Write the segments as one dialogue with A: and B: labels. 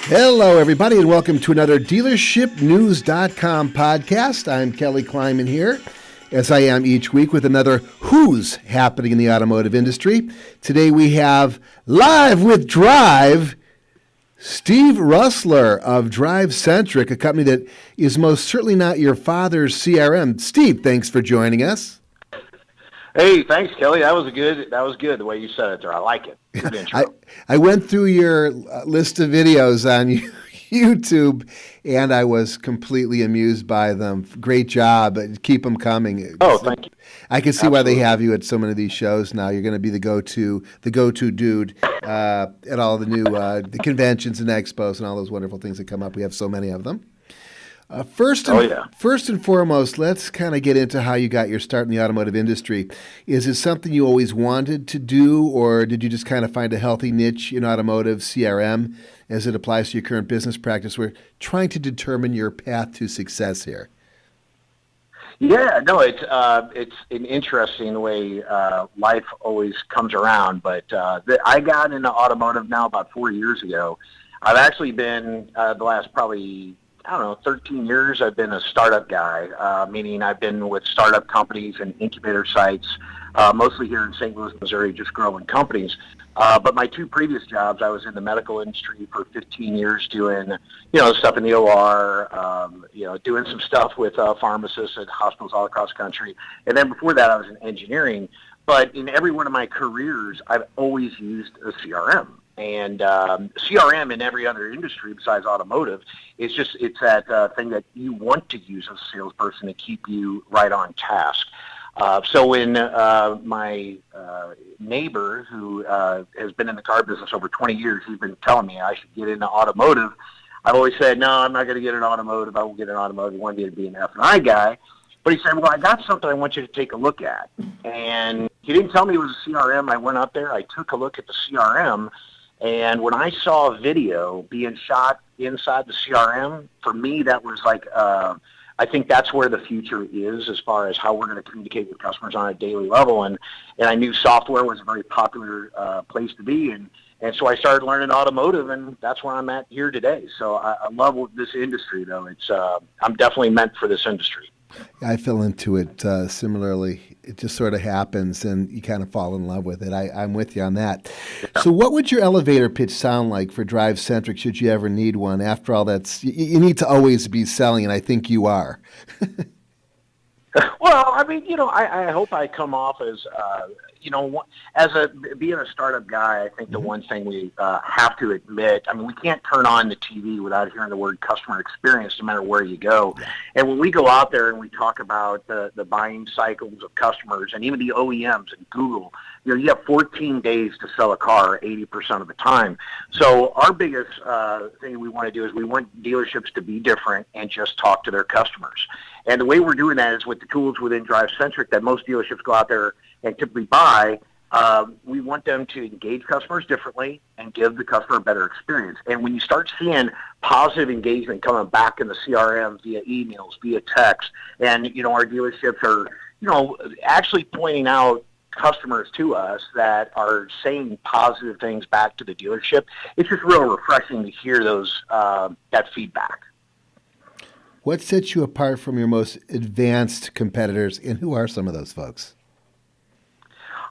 A: Hello, everybody, and welcome to another DealershipNews.com podcast. I'm Kelly Kleinman here, as I am each week, with another Who's Happening in the Automotive Industry. Today we have live with Drive, Steve Roessler of DriveCentric, a company that is most certainly not your father's CRM. Steve, thanks for joining us.
B: Hey, thanks, Kelly. That was good. The way you said it there. I like it. Good intro.
A: I went through your list of videos on YouTube, and I was completely amused by them. Great job. Keep them coming.
B: Oh, thank you.
A: I can see why they have you at so many of these shows now. You're going to be the go-to dude at all the new the conventions and expos and all those wonderful things that come up. We have so many of them. First and foremost, let's kind of get into how you got your start in the automotive industry. Is it something you always wanted to do, or did you just kind of find a healthy niche in automotive CRM as it applies to your current business practice? We're trying to determine your path to success here.
B: Yeah, no, it's an interesting way life always comes around. But I got into automotive now about 4 years ago. I've actually been the last probably 13 years, I've been a startup guy, meaning I've been with startup companies and incubator sites, mostly here in St. Louis, Missouri, just growing companies. But my two previous jobs, I was in the medical industry for 15 years doing, stuff in the OR, doing some stuff with pharmacists at hospitals all across the country. And then before that, I was in engineering. But in every one of my careers, I've always used a CRM. And CRM in every other industry besides automotive, it's that thing that you want to use as a salesperson to keep you right on task. So when my neighbor, who has been in the car business over 20 years, he's been telling me I should get into automotive, I've always said, no, I'm not going to get into automotive. I won't get into automotive. I want to be an F&I guy. But he said, well, I got something I want you to take a look at. And he didn't tell me it was a CRM. I went out there. I took a look at the CRM. And when I saw a video being shot inside the CRM, for me, that was like, I think that's where the future is as far as how we're going to communicate with customers on a daily level. And I knew software was a very popular place to be. And so I started learning automotive, and that's where I'm at here today. So I love this industry, though. I'm definitely meant for this industry.
A: I fell into it similarly. It just sort of happens, and you kind of fall in love with it. I'm with you on that. Yeah. So what would your elevator pitch sound like for DriveCentric should you ever need one? After all, you need to always be selling, and I think you are.
B: Well, I mean, I hope I come off as, being a startup guy, I think the one thing we have to admit, I mean, we can't turn on the TV without hearing the word customer experience no matter where you go. Yeah. And when we go out there and we talk about the buying cycles of customers and even the OEMs and Google, you have 14 days to sell a car 80% of the time. So our biggest thing we want to do is we want dealerships to be different and just talk to their customers. And the way we're doing that is with the tools within DriveCentric that most dealerships go out there and typically buy. We want them to engage customers differently and give the customer a better experience. And when you start seeing positive engagement coming back in the CRM via emails, via text, and, our dealerships are, actually pointing out customers to us that are saying positive things back to the dealership, it's just real refreshing to hear that feedback.
A: What sets you apart from your most advanced competitors, and who are some of those folks?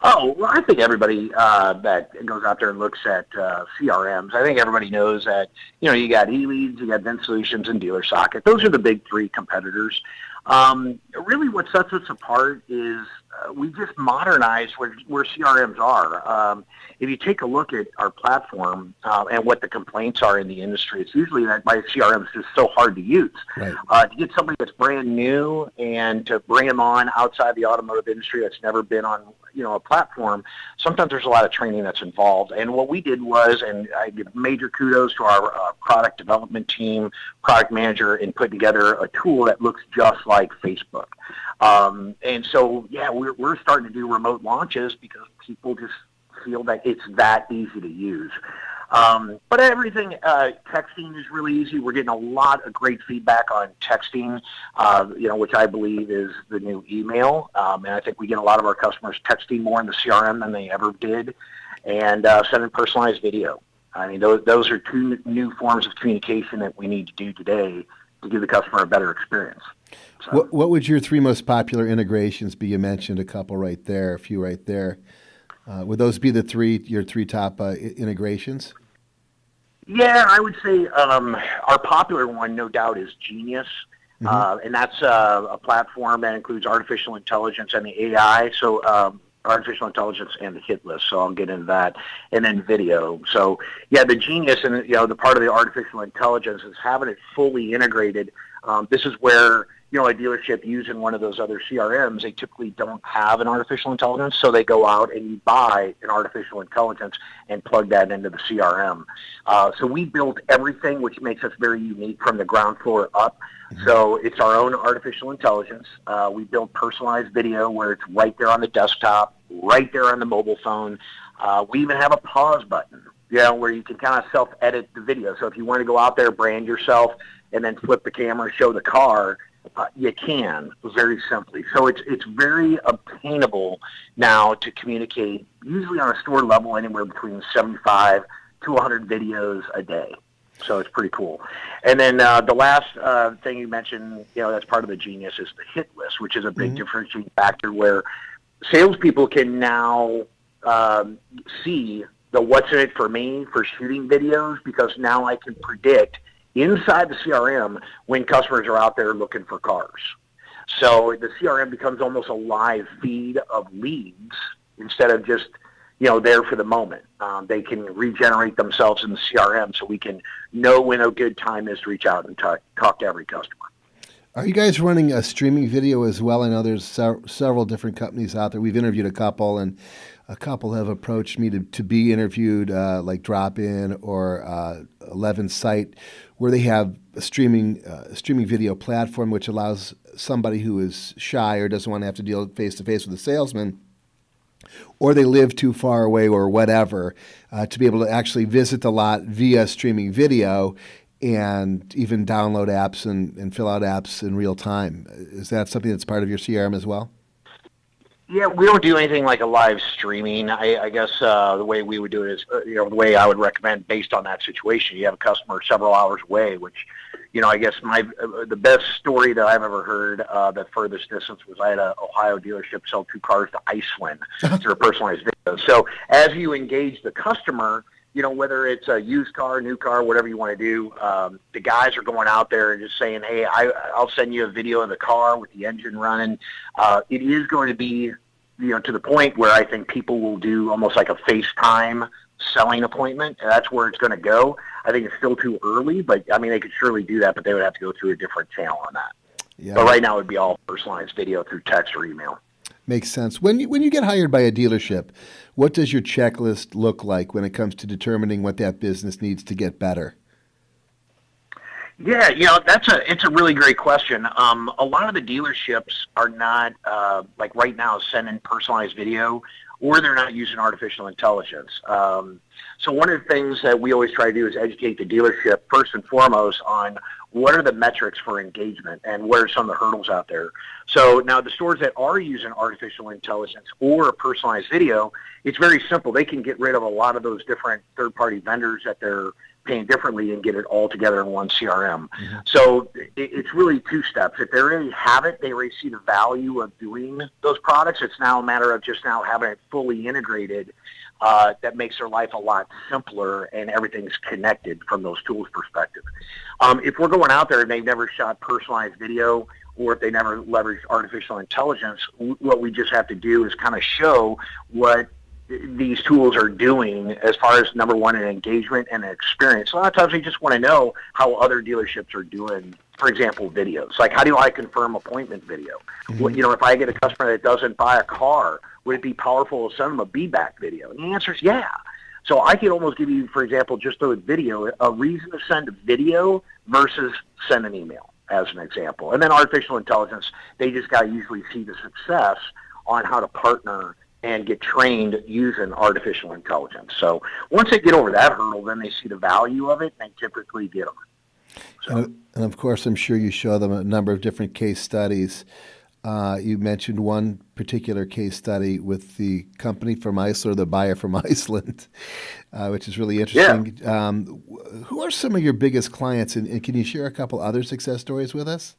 B: Oh, well, I think everybody that goes out there and looks at CRMs, I think everybody knows that, you got eLeads, you got Vent Solutions, and DealerSocket. Those are the big three competitors. Really what sets us apart is we just modernized where CRMs are. If you take a look at our platform and what the complaints are in the industry, it's usually that my CRM is just so hard to use. Right. To get somebody that's brand new and to bring them on outside the automotive industry that's never been on a platform, sometimes there's a lot of training that's involved. And what we did was, and I give major kudos to our product development team, product manager, in putting together a tool that looks just like Facebook. And so, yeah, we're starting to do remote launches because people just feel that it's that easy to use. But everything, texting is really easy. We're getting a lot of great feedback on texting, which I believe is the new email. And I think we get a lot of our customers texting more in the CRM than they ever did, and sending personalized video. I mean, those are two new forms of communication that we need to do today to give the customer a better experience. So,
A: What would your three most popular integrations be? You mentioned a couple right there, a few right there. Would those be your three top integrations?
B: yeah, I would say our popular one, no doubt, is Genius. And that's a platform that includes artificial intelligence and the AI. So artificial intelligence and the hit list. So I'll get into that, and then video. So yeah, the Genius and the part of the artificial intelligence is having it fully integrated. This is where a dealership using one of those other CRMs, they typically don't have an artificial intelligence, so they go out and you buy an artificial intelligence and plug that into the CRM. So we built everything, which makes us very unique from the ground floor up. So it's our own artificial intelligence. We build personalized video where it's right there on the desktop, right there on the mobile phone. We even have a pause button, where you can kind of self-edit the video. So if you want to go out there, brand yourself, and then flip the camera, show the car, you can very simply. So it's very obtainable now to communicate, usually on a store level, anywhere between 75 to 100 videos a day. So it's pretty cool. And then the last thing you mentioned, that's part of the Genius, is the hit list, which is a big differentiating factor where salespeople can now see the what's in it for me for shooting videos, because now I can predict inside the CRM when customers are out there looking for cars. So the CRM becomes almost a live feed of leads instead of just, there for the moment. They can regenerate themselves in the CRM, so we can know when a good time is to reach out and talk to every customer.
A: Are you guys running a streaming video as well? I know there's several different companies out there. We've interviewed a couple, and a couple have approached me to be interviewed, like Drop-In or 11 Site, where they have a streaming video platform which allows somebody who is shy or doesn't want to have to deal face-to-face with a salesman, or they live too far away or whatever, to be able to actually visit the lot via streaming video and even download apps and fill out apps in real time. Is that something that's part of your CRM as well?
B: Yeah, we don't do anything like a live streaming. I guess the way we would do it is, the way I would recommend based on that situation. You have a customer several hours away, which, I guess the best story that I've ever heard, the furthest distance, was I had an Ohio dealership sell 2 cars to Iceland through a personalized video. So as you engage the customer, whether it's a used car, new car, whatever you want to do, the guys are going out there and just saying, hey, I'll send you a video of the car with the engine running. It is going to be, to the point where I think people will do almost like a FaceTime selling appointment. And that's where it's going to go. I think it's still too early, but I mean, they could surely do that, but they would have to go through a different channel on that. Yeah. But right now it would be all personalized video through text or email.
A: Makes sense. When you get hired by a dealership, what does your checklist look like when it comes to determining what that business needs to get better?
B: Yeah, it's a really great question. A lot of the dealerships are not like right now sending personalized video, or they're not using artificial intelligence. So one of the things that we always try to do is educate the dealership first and foremost on what are the metrics for engagement and what are some of the hurdles out there. So now the stores that are using artificial intelligence or a personalized video, it's very simple. They can get rid of a lot of those different third-party vendors that they're paying differently and get it all together in one CRM. Mm-hmm. So it's really 2 steps. If they already have it, they already see the value of doing those products. It's now a matter of just now having it fully integrated. That makes their life a lot simpler, and everything's connected from those tools perspective. If we're going out there and they've never shot personalized video, or if they never leveraged artificial intelligence, what we just have to do is kind of show what these tools are doing as far as, number one, an engagement and an experience. A lot of times we just want to know how other dealerships are doing, for example, videos. Like, how do I confirm appointment video? Mm-hmm. Well, if I get a customer that doesn't buy a car, would it be powerful to send them a be-back video? And the answer is yeah. So I could almost give you, for example, just a video, a reason to send a video versus send an email, as an example. And then artificial intelligence, they just got to usually see the success on how to partner and get trained using artificial intelligence. So once they get over that hurdle, then they see the value of it, and they typically get them. So.
A: And of course, I'm sure you show them a number of different case studies. You mentioned one particular case study with the company from Roessler, the buyer from Iceland. which is really interesting. Who are some of your biggest clients, and can you share a couple other success stories with us?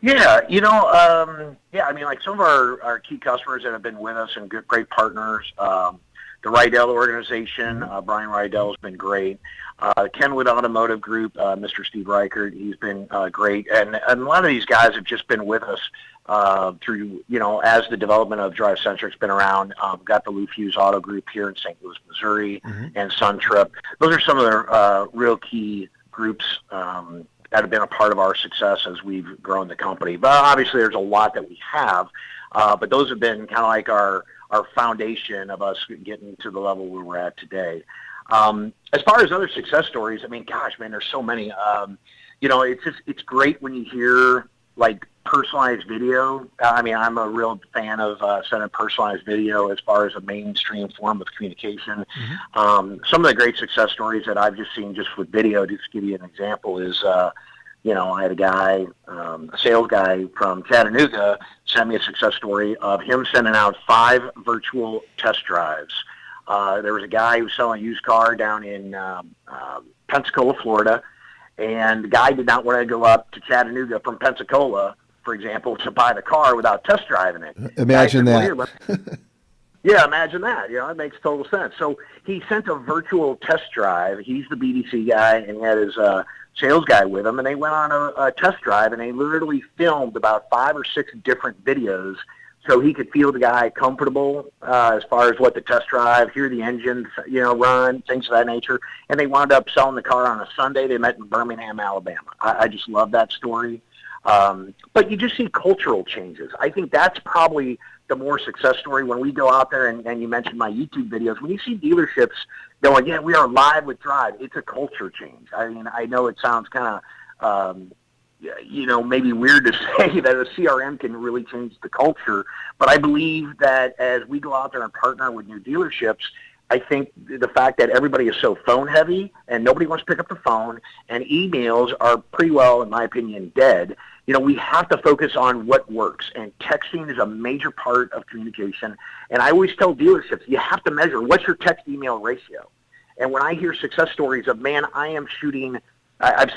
B: Yeah, I mean, like some of our key customers that have been with us and great partners, the Rydell organization, Brian Rydell has been great. Kenwood Automotive Group, Mr. Steve Reichert, he's been great. And a lot of these guys have just been with us through, as the development of DriveCentric's been around. Got the Lou Fuse Auto Group here in St. Louis, Missouri, and SunTrip. Those are some of the real key groups that have been a part of our success as we've grown the company. But obviously there's a lot that we have, but those have bbeen kind of like our foundation of us getting to the level where we're at today. As far as other success stories, I mean, gosh, man, there's so many. It's great when you hear like personalized video. I mean, I'm a real fan of sending personalized video as far as a mainstream form of communication. Some of the great success stories that I've just seen just with video, just to give you an example, is I had a guy, a sales guy from Chattanooga, send me a success story of him sending out 5 virtual test drives. There was a guy who was selling a used car down in Pensacola, Florida, and the guy did not want to go up to Chattanooga from Pensacola, for example, to buy the car without test driving it.
A: Imagine that.
B: Yeah, imagine that. It makes total sense. So he sent a virtual test drive. He's the BDC guy, and he had his sales guy with him, and they went on a test drive, and they literally filmed about 5 or 6 different videos so he could feel the guy comfortable as far as what the test drive, hear the engine, run, things of that nature. And they wound up selling the car on a Sunday. They met in Birmingham, Alabama. I just love that story. But you just see cultural changes. I think that's probably the more success story when we go out there, and you mentioned my YouTube videos. When you see dealerships going, yeah, we are live with Drive, it's a culture change. I mean, I know it sounds kind of, maybe weird to say that a CRM can really change the culture, but I believe that as we go out there and partner with new dealerships, I think the fact that everybody is so phone heavy and nobody wants to pick up the phone and emails are pretty well, in my opinion, dead. We have to focus on what works, and texting is a major part of communication. And I always tell dealerships, you have to measure what's your text email ratio. And when I hear success stories of, man, I've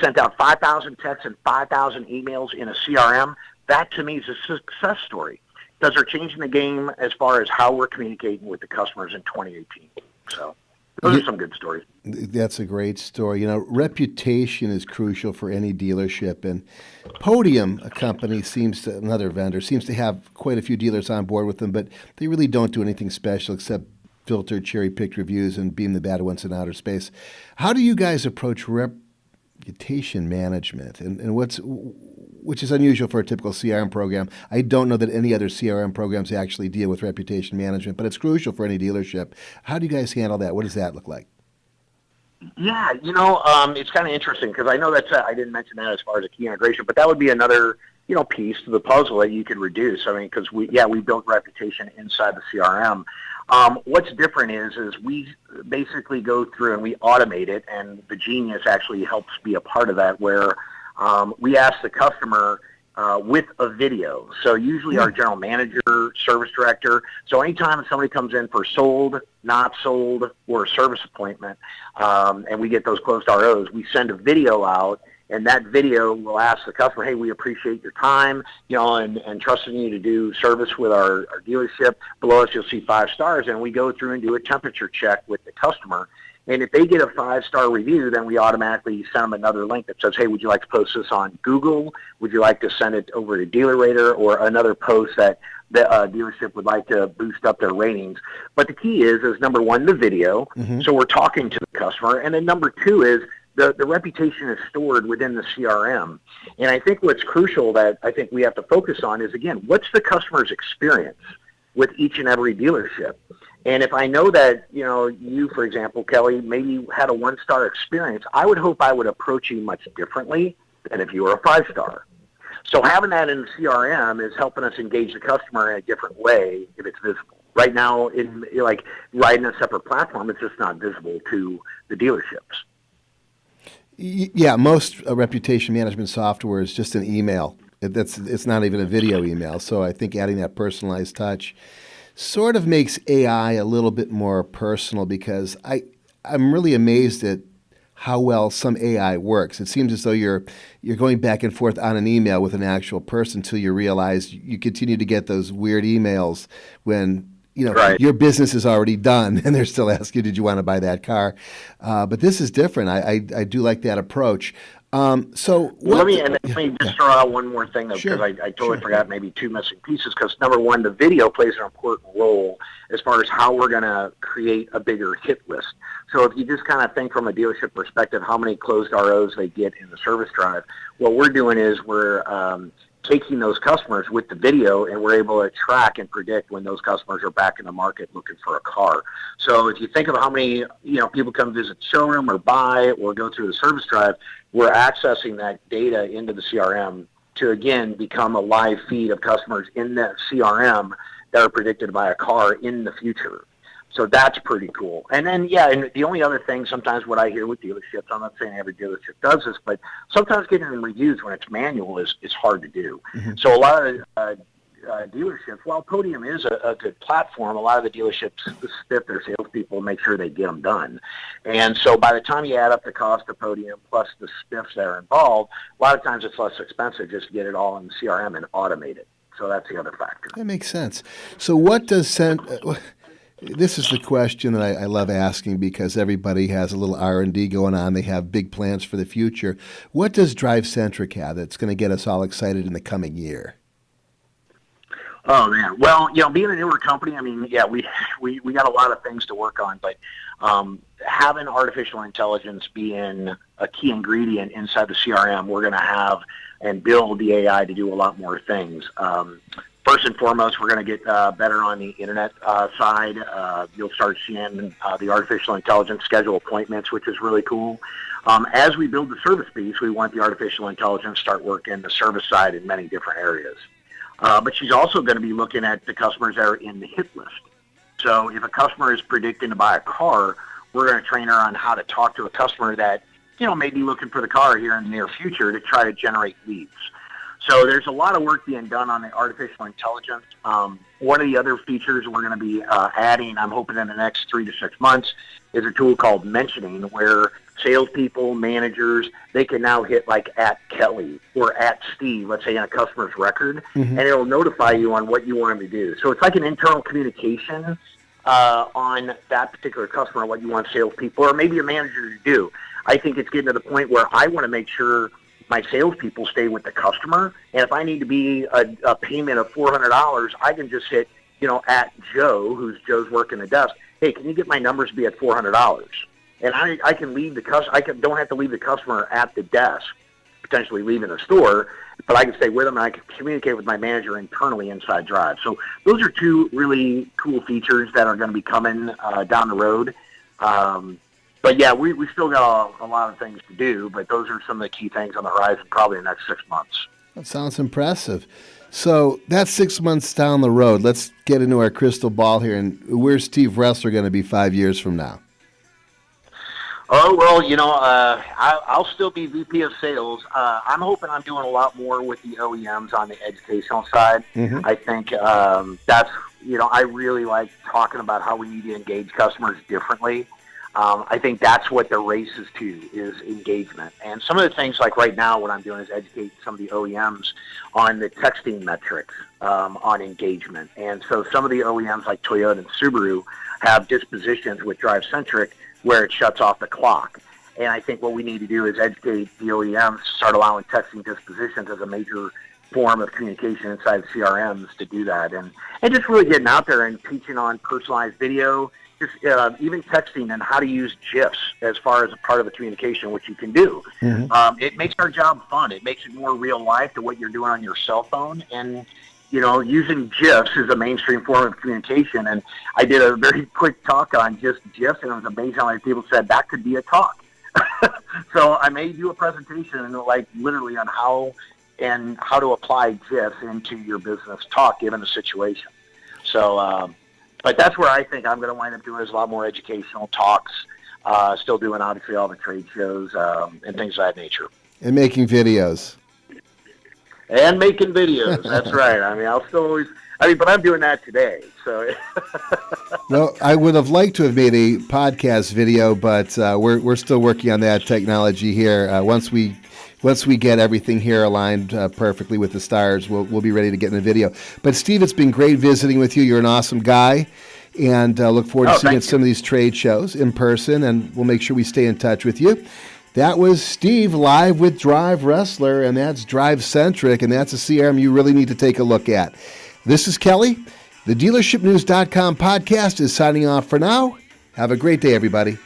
B: sent out 5,000 texts and 5,000 emails in a CRM, that to me is a success story, because they're changing the game as far as how we're communicating with the customers in 2018. So those are some good stories.
A: That's a great story. Reputation is crucial for any dealership, and Podium, a company, another vendor, seems to have quite a few dealers on board with them, but they really don't do anything special except filter cherry-picked reviews and beam the bad ones in outer space. How do you guys approach reputation management, and which is unusual for a typical CRM program? I don't know that any other CRM programs actually deal with reputation management, but it's crucial for any dealership. How do you guys handle that? What does that look like?
B: Yeah, it's kind of interesting because I know I didn't mention that as far as a key integration, but that would be another piece to the puzzle that you could reduce. I mean, because we built reputation inside the CRM. What's different is we basically go through and we automate it, and the Genius actually helps be a part of that, where we ask the customer with a video. So usually our general manager, service director. So anytime somebody comes in for sold, not sold, or a service appointment, and we get those closed ROs, we send a video out. And that video will ask the customer, hey, we appreciate your time, and trusting you to do service with our dealership. Below us, you'll see 5 stars, and we go through and do a temperature check with the customer. And if they get a 5-star review, then we automatically send them another link that says, hey, would you like to post this on Google? Would you like to send it over to DealerRater, or another post that the dealership would like to boost up their ratings? But the key is number one, the video. So we're talking to the customer. And then number 2 is, the reputation is stored within the CRM. And I think what's crucial that I think we have to focus on is, again, what's the customer's experience with each and every dealership? And if I know that, you, for example, Kelly, maybe had a 1-star experience, I would hope I would approach you much differently than if you were a 5-star. So having that in the CRM is helping us engage the customer in a different way if it's visible. Right now, like riding a separate platform, it's just not visible to the dealerships.
A: Yeah, most reputation management software is just an email. It's not even a video email. So I think adding that personalized touch sort of makes AI a little bit more personal because I'm really amazed at how well some AI works. It seems as though you're going back and forth on an email with an actual person until you realize you continue to get those weird emails when
B: Right.
A: your business is already done and they're still asking, did you want to buy that car? But this is different. I do like that approach. So
B: Well,
A: what?
B: let me just throw out one more thing, though,
A: Sure,
B: because I totally
A: sure.
B: forgot maybe two missing pieces. Because number one, the video plays an important role as far as how we're going to create a bigger hit list. So if you just kind of think from a dealership perspective, how many closed ROs they get in the service drive, what we're doing is we're taking those customers with the video, and we're able to track and predict when those customers are back in the market looking for a car. So if you think of how many people come visit the showroom or buy or go through the service drive, we're accessing that data into the CRM to again become a live feed of customers in that CRM that are predicted to buy a car in the future. So that's pretty cool. And then, and the only other thing, sometimes what I hear with dealerships, I'm not saying every dealership does this, but sometimes getting them reviews when it's manual is hard to do.
A: Mm-hmm.
B: So a lot of dealerships, while Podium is a good platform, a lot of the dealerships stiff their salespeople and make sure they get them done. And so by the time you add up the cost of Podium plus the spiffs that are involved, a lot of times it's less expensive just to get it all in the CRM and automate it. So that's the other factor.
A: That makes sense. So what does this is the question that I love asking because everybody has a little R&D going on. They have big plans for the future. What does DriveCentric have that's going to get us all excited in the coming year?
B: Oh man, well, being a newer company, we got a lot of things to work on, but having artificial intelligence being a key ingredient inside the CRM, we're going to have and build the AI to do a lot more things. First and foremost, we're going to get better on the internet side. You'll start seeing the artificial intelligence schedule appointments, which is really cool. As we build the service piece, we want the artificial intelligence to start working the service side in many different areas. But she's also going to be looking at the customers that are in the hit list. So if a customer is predicting to buy a car, we're going to train her on how to talk to a customer that, may be looking for the car here in the near future to try to generate leads. So there's a lot of work being done on the artificial intelligence. One of the other features we're going to be adding, I'm hoping in the next 3 to 6 months, is a tool called mentioning, where salespeople, managers, they can now hit like at Kelly or at Steve, let's say in a customer's record, and it'll notify you on what you want them to do. So it's like an internal communication on that particular customer, what you want salespeople or maybe your manager to do. I think it's getting to the point where I want to make sure my salespeople stay with the customer, and if I need to be a payment of $400, I can just hit, at Joe, Joe's working the desk. Hey, can you get my numbers to be at $400? And I can leave the customer. Don't have to leave the customer at the desk, potentially leaving the store, but I can stay with them and I can communicate with my manager internally inside Drive. So those are two really cool features that are going to be coming down the road. But yeah, we still got a lot of things to do, but those are some of the key things on the horizon probably in the next 6 months.
A: That sounds impressive. So that's 6 months down the road. Let's get into our crystal ball here. And where's Steve Roessler going to be 5 years from now?
B: Oh, well, I'll still be VP of sales. I'm hoping I'm doing a lot more with the OEMs on the educational side. I think that's, I really like talking about how we need to engage customers differently. I think that's what the race is to, is engagement. And some of the things like right now what I'm doing is educate some of the OEMs on the texting metrics on engagement. And so some of the OEMs like Toyota and Subaru have dispositions with DriveCentric where it shuts off the clock. And I think what we need to do is educate the OEMs to start allowing texting dispositions as a major form of communication inside CRMs to do that. And just really getting out there and teaching on personalized video, just even texting and how to use GIFs as far as a part of the communication, which you can do. It makes our job fun. It makes it more real life to what you're doing on your cell phone. And, using GIFs is a mainstream form of communication. And I did a very quick talk on just GIFs, and it was amazing how many people said that could be a talk. So I may do a presentation, like literally on how to apply GIFs into your business talk, given the situation. So, but that's where I think I'm going to wind up doing is a lot more educational talks, still doing obviously all the trade shows and things of that nature.
A: And making videos.
B: And making videos, that's right. I'll still always, I mean, but I'm doing that today. So,
A: Well, I would have liked to have made a podcast video, but we're still working on that technology here. Once we get everything here aligned perfectly with the stars, we'll be ready to get in the video. But Steve, it's been great visiting with you. You're an awesome guy, and look forward to seeing you at some of these trade shows in person, and we'll make sure we stay in touch with you. That was Steve live with Roessler, and that's DriveCentric, and that's a CRM you really need to take a look at. This is Kelly. The DealershipNews.com podcast is signing off for now. Have a great day, everybody.